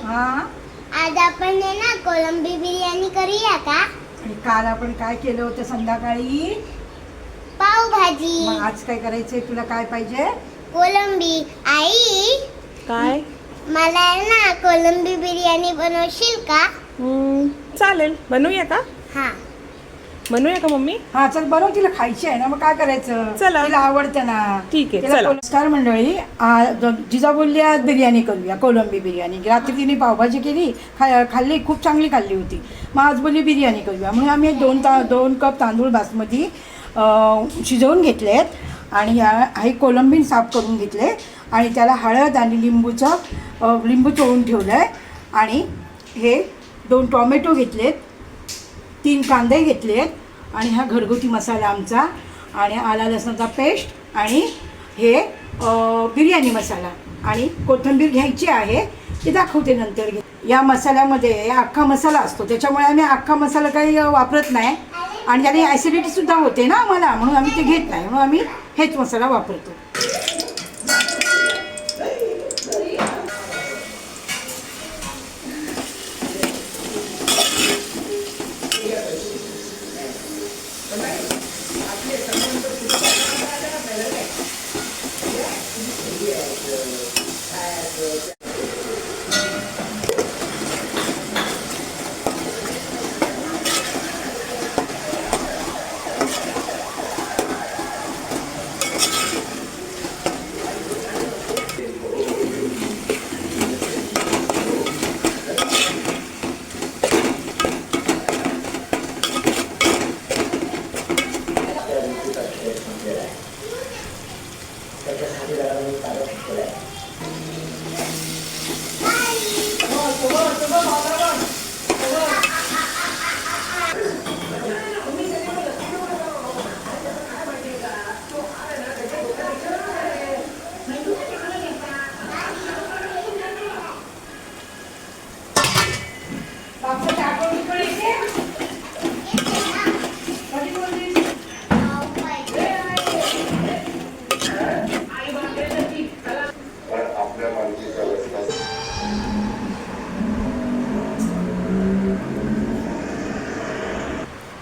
हा, आज आपण आहे ना कोलंबी बिर्याणी करूया का? आणि काल आपण काय केलं होतं संध्याकाळी? पावभाजी. मग आज काय करायचंय? तुला काय पाहिजे? कोलंबी. आई, काय? मला आहे ना कोलंबी बिर्याणी बनवशील का? चालेल, बनवूया का? हा. बनवूया का मम्मी? हा चल, बनव. तिला खायची आहे ना, मग काय करायचं? चला. तिला आवडतं ना. ठीक आहे, तिला चला. नमस्कार मंडळी. जिजा बोलली आज बिर्याणी करूया, कोलंबी बिर्याणी. रात्री तिने पावभाजी केली, खाल्ली, खूप चांगली खाल्ली होती. मग आज बोलली बिर्याणी करूया, म्हणून आम्ही 2 कप तांदूळ बासमती शिजवून घेतलेत आणि हे कोलंबी साफ करून घेतले आणि त्याला हळद आणि लिंबू चोळून ठेवलं आहे. आणि हे 2 टोमॅटो घेतलेत, 3 कांदे घेतलेत आणि हा घरगुती मसाला आमचा आणि आला लसणाचा पेस्ट आणि हे बिर्याणी मसाला आणि कोथिंबीर घ्यायची आहे, ती दाखवते नंतर. या मसाल्यामध्ये अख्खा मसाला असतो, त्याच्यामुळे आम्ही अख्खा मसाला काही वापरत नाही आणि त्याने ॲसिडिटीसुद्धा होते ना आम्हाला, म्हणून आम्ही ते घेत नाही. म्हणून आम्ही हेच मसाला वापरतो.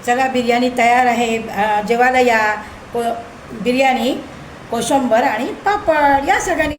चला, बिर्याणी तयार आहे. जेवायला या. बिर्याणी, कोशिंबीर आणि पापड या सगळ्यांनी.